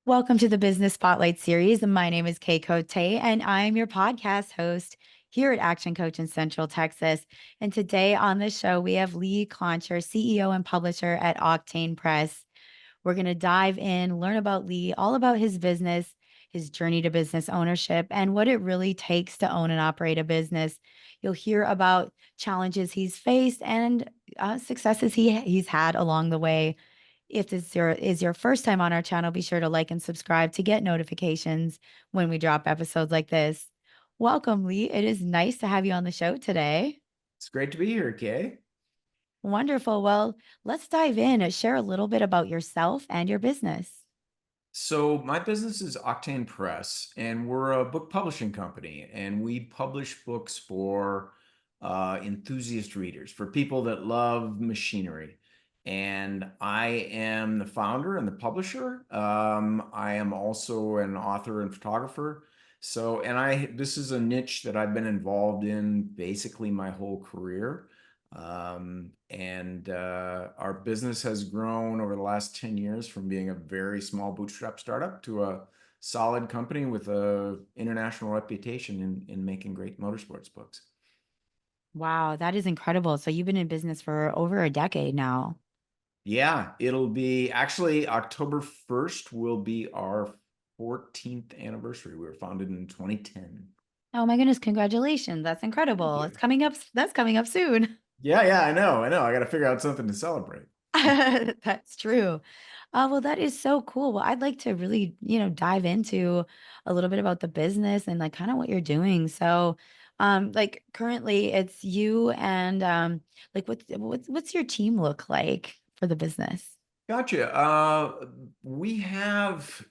Welcome to the Business Spotlight series. My name is Kay Cote, and I'm your podcast host here at Action Coach in Central Texas. And today on the show, we have Lee Klancher, CEO and publisher at Octane Press. We're going to dive in, learn about Lee, all about his business, his journey to business ownership, and what it really takes to own and operate a business. You'll hear about challenges he's faced and successes he's had along the way. If this is your first time on our channel, be sure to like and subscribe to get notifications when we drop episodes like this. Welcome, Lee. It is nice to have you on the show today. It's great to be here, Kay. Wonderful. Well, let's dive in and share a little bit about yourself and your business. So my business is Octane Press, and we're a book publishing company, and we publish books for enthusiast readers, for people that love machinery. And I am the founder and the publisher. I am also an author and photographer. This is a niche that I've been involved in basically my whole career. Our business has grown over the last 10 years from being a very small bootstrap startup to a solid company with a international reputation in making great motorsports books. Wow, that is incredible. So you've been in business for over a decade now. Yeah, it'll be actually October 1st will be our 14th anniversary. We were founded in 2010. Oh my goodness, congratulations. That's Thank incredible. you. It's coming up. That's coming up soon. Yeah, I know. I got to figure out something to celebrate. That's true. Well, that is so cool. Well, I'd like to really, dive into a little bit about the business and like kind of what you're doing. So, like currently it's you and like what's your team look like for the business? Gotcha. We have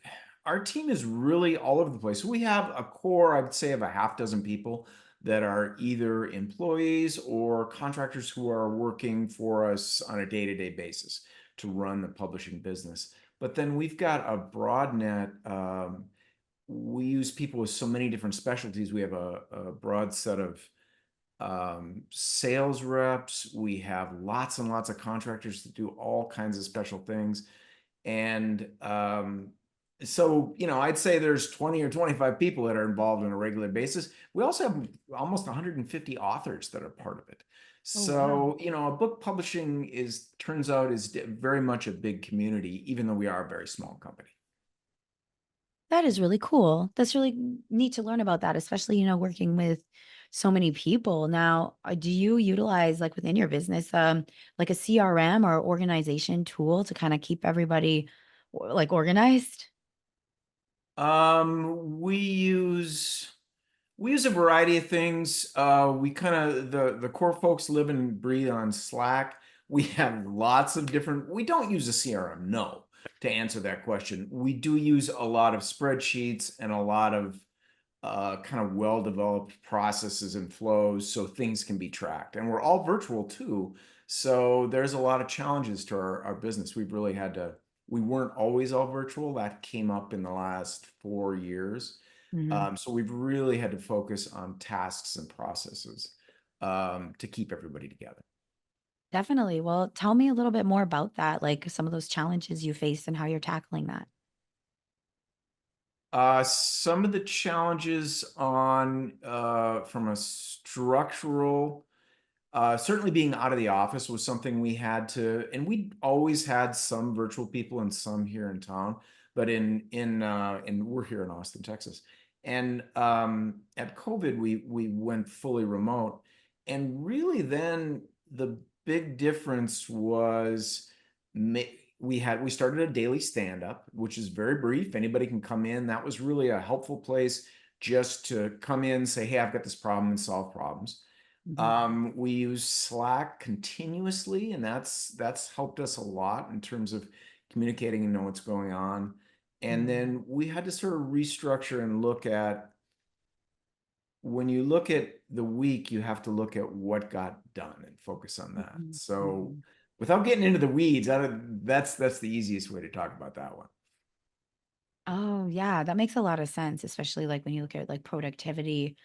our team is really all over the place. We have a core, I would say, of a half dozen people that are either employees or contractors who are working for us on a day-to-day basis to run the publishing business. But then we've got a broad net. We use people with so many different specialties. We have a broad set of sales reps. We have lots and lots of contractors that do all kinds of special things. And I'd say there's 20 or 25 people that are involved on a regular basis. We also have almost 150 authors that are part of it. Oh, wow. So, a book publishing turns out is very much a big community, even though we are a very small company. That is really cool. That's really neat to learn about that, especially, working with so many people. Now, do you utilize like within your business, like a CRM or organization tool to kind of keep everybody like organized? We use a variety of things. We kind of the core folks live and breathe on Slack. We have lots of different. We don't use a CRM, no. To answer that question, we do use a lot of spreadsheets and a lot of kind of well-developed processes and flows so things can be tracked. And we're all virtual too. So there's a lot of challenges to our business. We weren't always all virtual. That came up in the last 4 years. Mhm. So we've really had to focus on tasks and processes to keep everybody together. Definitely. Well, tell me a little bit more about that, like some of those challenges you faced and how you're tackling that. Some of the challenges from a structural, certainly being out of the office was something we had to, and we always had some virtual people and some here in town, but we're here in Austin, Texas. And at COVID, we went fully remote. And really then the big difference was we started a daily stand-up, which is very brief. Anybody can come in. That was really a helpful place just to come in, say, hey, I've got this problem, and solve problems. Mhm. We use Slack continuously, and that's helped us a lot in terms of communicating and know what's going on. And Mhm. then we had to sort of restructure and look at, when you look at the week, you have to look at what got done and focus on that. Mhm. So Mhm. without getting into the weeds, that's the easiest way to talk about that one. Oh, yeah, that makes a lot of sense, especially like when you look at like productivity,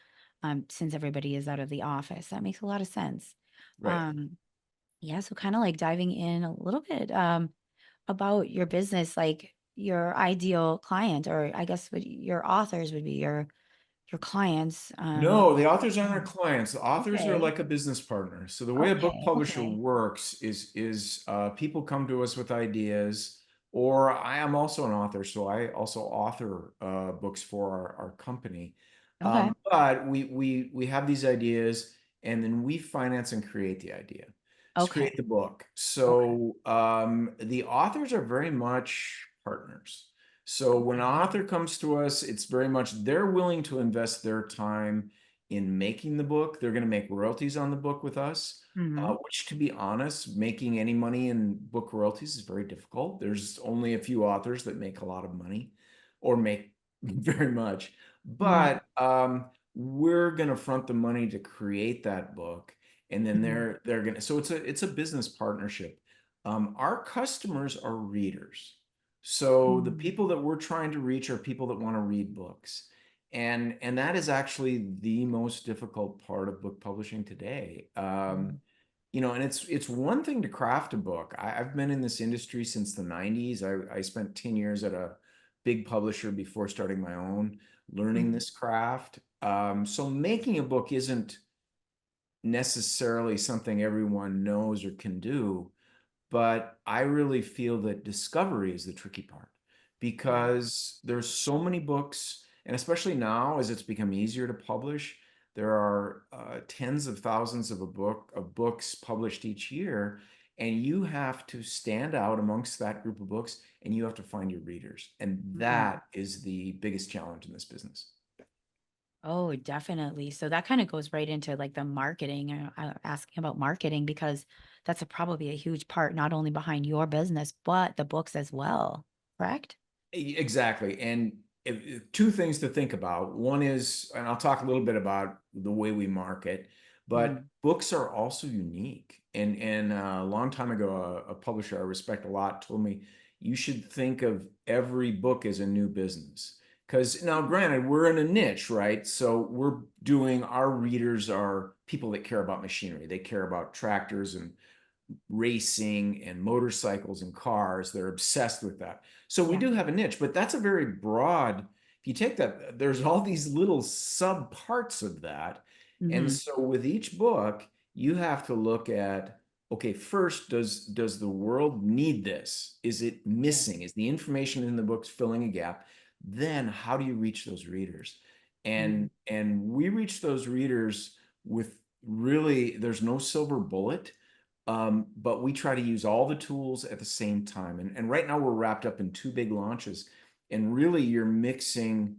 since everybody is out of the office. That makes a lot of sense. Right. Um, yeah, so kind of like diving in a little bit about your business, like your ideal client, or I guess what your authors would be your clients. No, the authors aren't our Oh, clients. The authors are okay. like a business partner. So the way a book Okay. publisher Okay. works is people come to us with ideas, or I am also an author, so I also author books for our company. Okay. But we have these ideas, and then we finance and create the idea. To Okay. create the book. Okay. So the authors are very much partners. So when an Okay. author comes to us, it's very much they're willing to invest their time in making the book. They're going to make royalties on the book with us, Hmm. which, to be honest, making any money in book royalties is very difficult. There's only a few authors that make a lot of money or make very much. Hmm. But we're going to front the money to create that book, and then Hmm. they're going to. So it's a business partnership. Our customers are readers. So the Hmm. people that we're trying to reach are people that want to read books. And that is actually the most difficult part of book publishing today. And it's one thing to craft a book. I've been in this industry since the 90s. I spent 10 years at a big publisher before starting my own, learning Hmm. this craft. So making a book isn't necessarily something everyone knows or can do. But I really feel that discovery is the tricky part Yeah. because there's so many books, and especially now as it's become easier to publish, there are tens of thousands of books published each year, and you have to stand out amongst that group of books, and you have to find your readers, and Hmm. that is the biggest challenge in this business. Oh, definitely. So that kind of goes right into like the marketing, asking about marketing, because that's probably a huge part, not only behind your business, but the books as well. Correct? Exactly. And two things to think about. One is, and I'll talk a little bit about the way we market, but Hmm. books are also unique. And a long time ago, a publisher I respect a lot told me you should think of every book as a new business. Because now, granted, we're in a niche, right? So our readers are people that care about machinery. They care about tractors and racing and motorcycles and cars. They're obsessed with that. So we Yeah. do have a niche, but that's a very broad. If you take that, there's all these little sub parts of that. And Hmm. so with each book, you have to look at, okay, first, does the world need this? Is it Yeah. missing? Is the information in the books filling a gap? Then how do you reach those readers? Hmm. And we reach those readers with really, there's no silver bullet, but we try to use all the tools at the same time. And right now we're wrapped up in two big launches. And really you're mixing,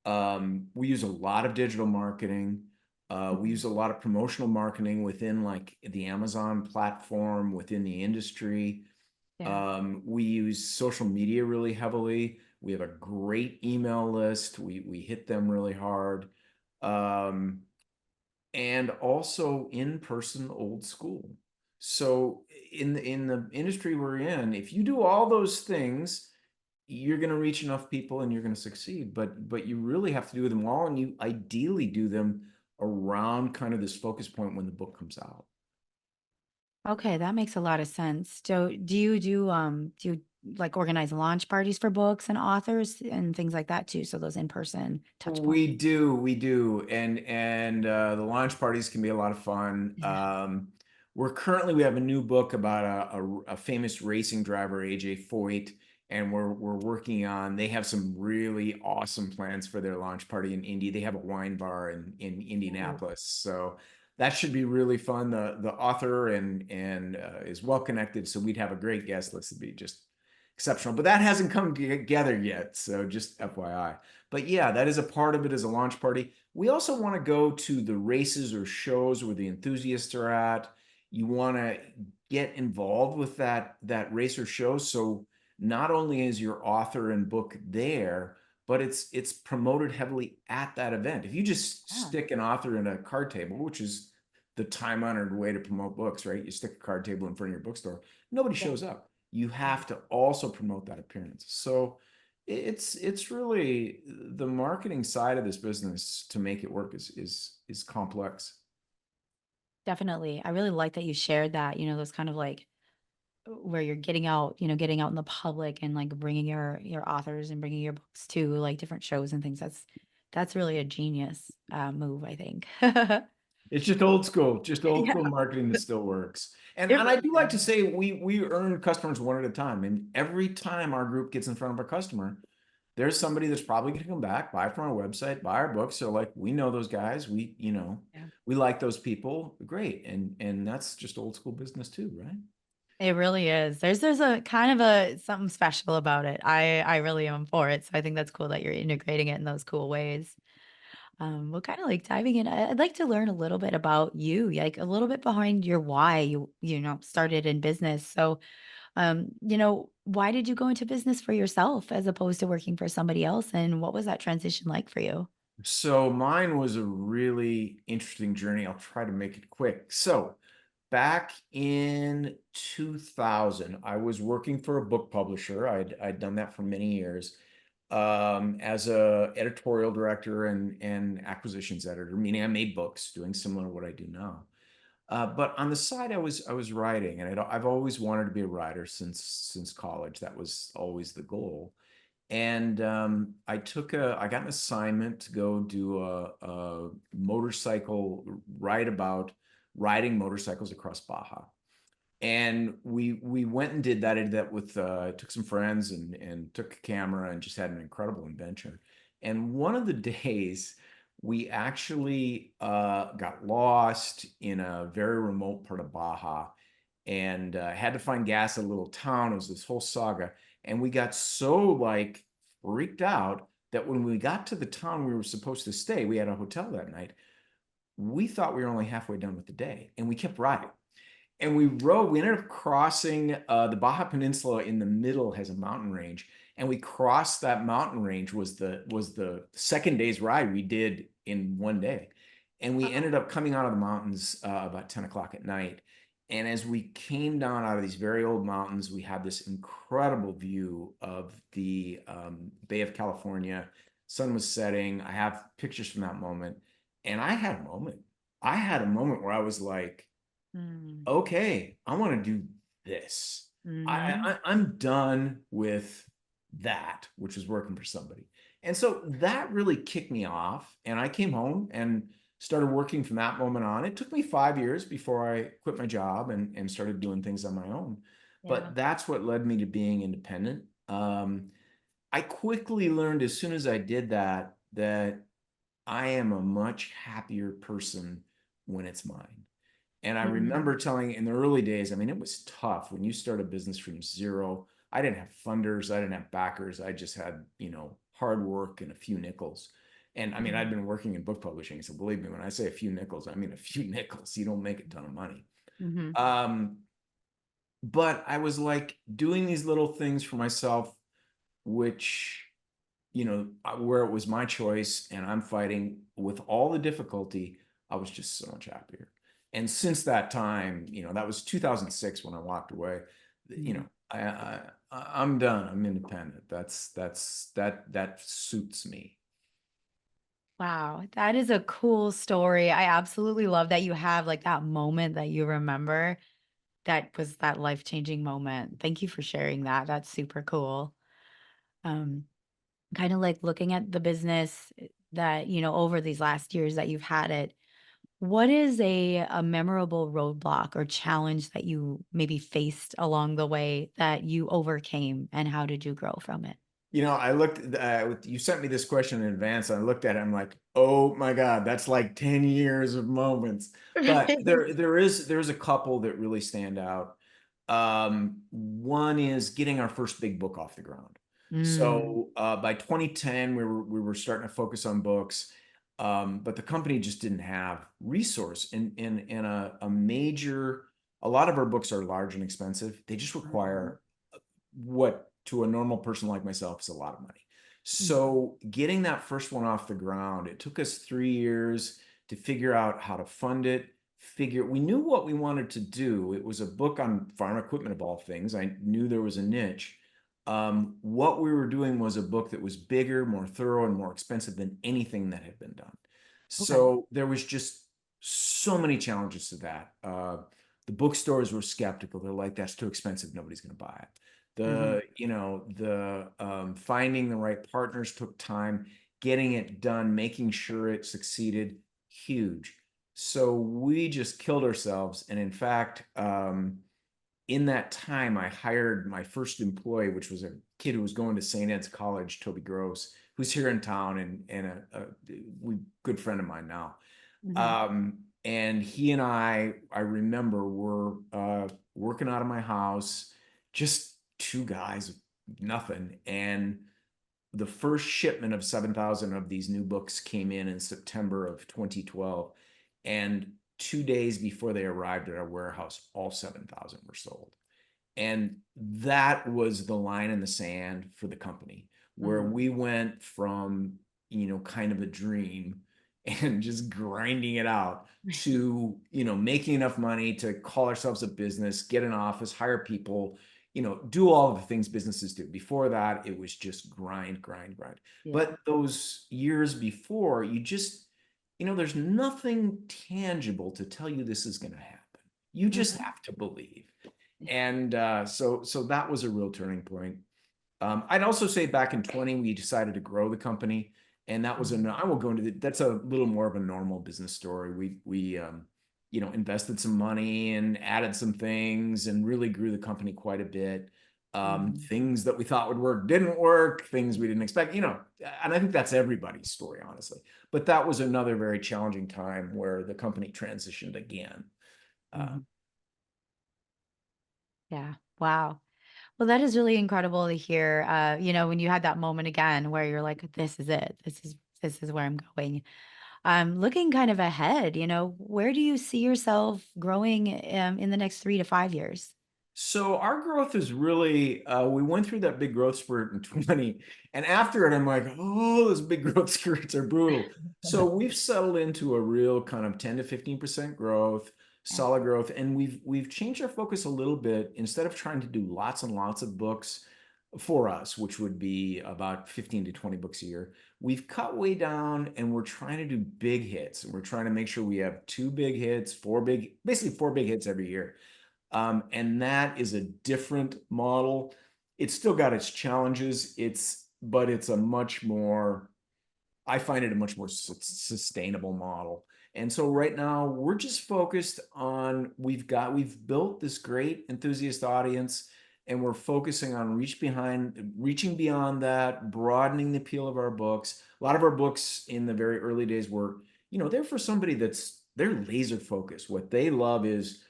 we use a lot of digital marketing. We Hmm. use a lot of promotional marketing within like the Amazon platform, within the industry. Yeah. We use social media really heavily. We have a great email list. We hit them really hard. Um, and also in person old school. So in the industry we're in, if you do all those things, you're going to reach enough people and you're going to succeed. But you really have to do them all, and you ideally do them around kind of this focus point when the book comes out. Okay, that makes a lot of sense. So do you like organize launch parties for books and authors and things like that too? So those in-person touch points. We do, and the launch parties can be a lot of fun. Yeah. We have a new book about a famous racing driver, AJ Foyt, and we're working on. They have some really awesome plans for their launch party in Indy. They have a wine bar in Ooh. Indianapolis, so that should be really fun. The author and is well connected, so we'd have a great guest list. It'd be just exceptional, but that hasn't come together yet, so just FYI. But yeah, that is a part of it as a launch party. We also want to go to the races or shows where the enthusiasts are at. You want to get involved with that race or show. So not only is your author and book there, but it's promoted heavily at that event. If you just Yeah. stick an author in a card table, which is the time honored way to promote books, right? You stick a card table in front of your bookstore, nobody Yeah. shows up. You Mhm. have to also promote that appearance. So it's really the marketing side of this business to make it work is complex. Definitely. I really like that you shared that, those kind of like where you're getting out in the public and like bringing your authors and bringing your books to like different shows and things. That's really a genius move, I think. It's just old Yeah, school marketing that still works. it And I really do like to does. say we earn customers one at a time. And every time our group gets in front of a customer, there's somebody that's probably going to come back, buy from our website, buy our books. So like we know those guys, Yeah. we like those people. Great. And that's just old school business too, right? It really is. There's a kind of a something special about it. I really am for it. So I think that's cool that you're integrating it in those cool ways. Well, kind of like diving in, I'd like to learn a little bit about you, like a little bit behind your why you started in business. So, why did you go into business for yourself as opposed to working for somebody else? And what was that transition like for you? So mine was a really interesting journey. I'll try to make it quick. So back in 2000, I was working for a book publisher. I'd done that for many years as a editorial director and acquisitions editor, meaning I made books, doing similar to what I do now. But on the side, I was writing, and I've always wanted to be a writer since college. That was always the goal. And I got an assignment to go do a motorcycle ride about riding motorcycles across Baja. And we went and did that. I did that with took some friends and took a camera and just had an incredible adventure. And one of the days we actually got lost in a very remote part of Baja and had to find gas at a little town. It was this whole saga. And we got so like freaked out that when we got to the town we were supposed to stay, we had a hotel that night. We thought we were only halfway done with the day and we kept riding. And we ended up crossing the Baja Peninsula in the middle has a mountain range. And we crossed that mountain range was the second day's ride we did in one day. And we ended up coming out of the mountains about 10 o'clock at night. And as we came down out of these very old mountains, we had this incredible view of the Bay of California. Sun was setting. I have pictures from that moment. And I had a moment. I had a moment where I was like, Mm. okay, I want to do this. Hmm. I'm done with that, which was working for somebody. And so that really kicked me off. And I came home and started working from that moment on. It took me 5 years before I quit my job and started doing things on my own. Yeah. But that's what led me to being independent. I quickly learned as soon as I did that, that I am a much happier person when it's mine. And I Mhm. remember telling in the early days, I mean, it was tough when you start a business from zero. I didn't have funders, I didn't have backers. I just had, hard work and a few nickels. And I mean, I'd Mhm. been working in book publishing. So believe me, when I say a few nickels, I mean a few nickels. You don't make a ton of money. Mhm. Um, but I was like doing these little things for myself, which where it was my choice and I'm fighting with all the difficulty, I was just so much happier. And since that time, that was 2006 when I walked away. You know, Mhm. I'm done. I'm independent. That suits me. Wow, that is a cool story. I absolutely love that you have like that moment that you remember that was that life-changing moment. Thank you for sharing that. That's super cool. Um, Kind of like looking at the business that, over these last years that you've had it, what is a memorable roadblock or challenge that you maybe faced along the way that you overcame, and how did you grow from it? I looked, you sent me this question in advance, and I looked at it, I'm like, oh my God, that's like 10 years of moments. But there's a couple that really stand out. One is getting our first big book off the ground. Mm, So by 2010, we were starting to focus on books, but the company just didn't have resource. And a lot of our books are large and expensive. They just mhm, require what to a normal person like myself is a lot of money. mhm. So getting that first one off the ground, it took us 3 years to figure out how to fund it. We knew what we wanted to do. It was a book on farm equipment of all things. I knew there was a niche. What we were doing was a book that was bigger, more thorough, and more expensive than anything that had been done. Okay. So there was just so many challenges to that. The bookstores were skeptical. They're like, that's too expensive. Nobody's going to buy it. Mhm. Finding the right partners took time, getting it done, making sure it succeeded, huge. So we just killed ourselves. And in fact, in that time, I hired my first employee, which was a kid who was going to St. Ed's College, Toby Gross, who's here in town and a good friend of mine now. Mhm. And he and I remember, were working out of my house, just two guys, nothing. And the first shipment of 7,000 of these new books came in September of 2012. And 2 days before they arrived at our warehouse, all 7,000 were sold. And that was the line in the sand for the company, where Mhm. we went from, kind of a dream and just grinding it out to, making enough money to call ourselves a business, get an office, hire people, do all of the things businesses do. Before that, it was just grind, grind, grind. Yeah. But those years before, there's nothing tangible to tell you this is going to happen. You just Mhm. have to believe. And so that was a real turning point. I'd also say back in 20, we decided to grow the company, and that was Mhm. I will go into that's a little more of a normal business story. We invested some money and added some things and really grew the company quite a bit. Mhm. Things that we thought would work didn't work, things we didn't expect, and I think that's everybody's story, honestly. But that was another very challenging time where the company transitioned again. Uh, Mhm. Yeah. Wow. Well, that is really incredible to hear. When you had that moment again where you're like, "This is it. This is where I'm going." Looking kind of ahead, where do you see yourself growing in the next 3 to 5 years? So our growth is really, we went through that big growth spurt in 20, and after it, I'm like, oh, those big growth spurts are brutal. So we've settled into a real kind of 10 to 15% growth, Yeah. solid growth, and we've changed our focus a little bit. Instead of trying to do lots and lots of books for us, which would be about 15 to 20 books a year, we've cut way down and we're trying to do big hits. And we're trying to make sure we have two big hits, basically four big hits every year. And that is a different model. It's still got its challenges. But it's a much more, I find it a much more sustainable model. And so right now we're just focused on, we've built this great enthusiast audience, and we're focusing on reaching beyond that, broadening the appeal of our books. A lot of our books in the very early days were, they're for somebody they're laser focused. What they love is,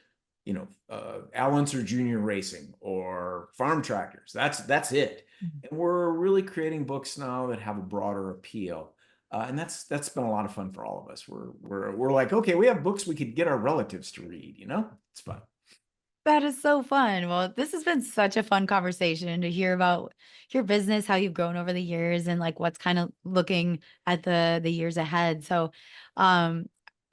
Al Unser Jr. Racing or farm tractors. That's it. Mhm. And we're really creating books now that have a broader appeal. And that's been a lot of fun for all of us. We're like, okay, we have books we could get our relatives to read. It's fun. That is so fun. Well, this has been such a fun conversation to hear about your business, how you've grown over the years, and like what's kind of looking at the years ahead. So, um,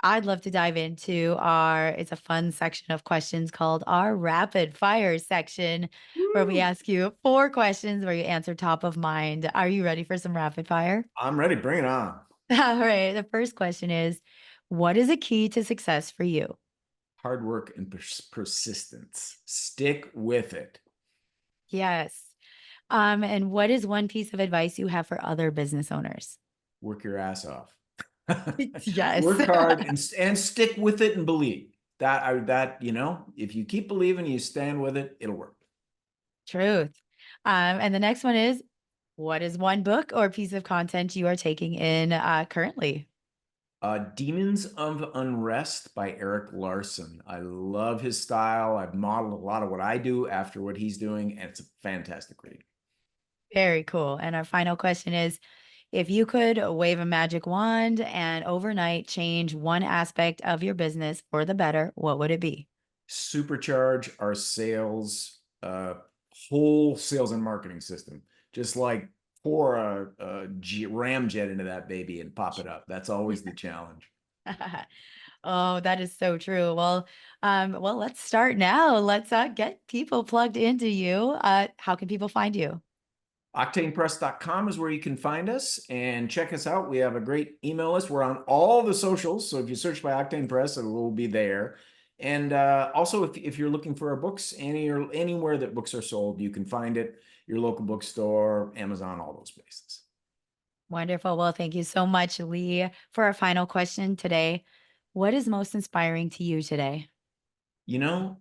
I'd love to dive into it's a fun section of questions called our rapid fire section, where we Woo! ask you 4 questions where you answer top of mind. Are you ready for some rapid fire? I'm ready. Bring it on. All right. The first question is, what is a key to success for you? Hard work and persistence. Stick with it. Yes. And what is one piece of advice you have for other business owners? Work your ass off. Yes. Work hard and stick with it and believe if you keep believing, you stand with it, it'll work. Truth. And the next one is, what is one book or piece of content you are taking in currently? Demons of Unrest by Eric Larson. I love his style. I've modeled a lot of what I do after what he's doing, and it's a fantastic read. Very cool. And our final question is, if you could wave a magic wand and overnight change one aspect of your business for the better, what would it be? Supercharge our whole sales and marketing system. Just like pour a ramjet into that baby and pop it up. That's always the challenge. Oh, that is so true. Well, let's start now. Let's get people plugged into you. How can people find you? Octanepress.com is where you can find us and check us out. We have a great email list. We're on all the socials. So if you search by Octane Press, it will be there. And also, if you're looking for our books, anywhere that books are sold, you can find it. Your local bookstore, Amazon, all those places. Wonderful. Well, thank you so much, Lee. For our final question today, what is most inspiring to you today? You know,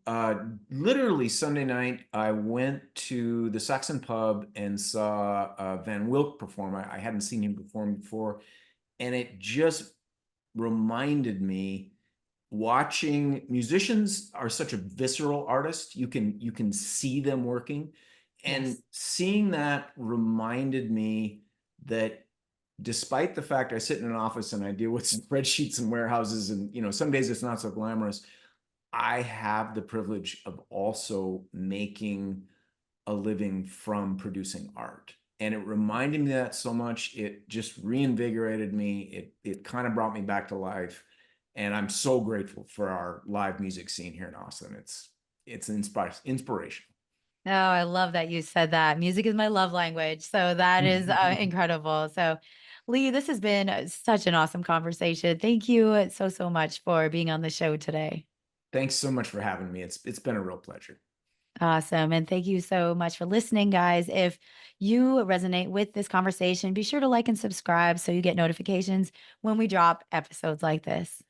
literally Sunday night, I went to the Saxon Pub and saw Van Wilk perform. I hadn't seen him perform before, and it just reminded me, watching musicians are such a visceral artist. You can see them working, and Yes. seeing that reminded me that despite the fact I sit in an office and I deal with spreadsheets and warehouses, and some days it's not so glamorous, I have the privilege of also making a living from producing art. And it reminded me of that so much. It just reinvigorated me. It kind of brought me back to life. And I'm so grateful for our live music scene here in Austin. It's inspirational. Oh, I love that you said that. Music is my love language. So that is incredible. So, Lee, this has been such an awesome conversation. Thank you so, so much for being on the show today. Thanks so much for having me. It's been a real pleasure. Awesome. And thank you so much for listening, guys. If you resonate with this conversation, be sure to like and subscribe so you get notifications when we drop episodes like this.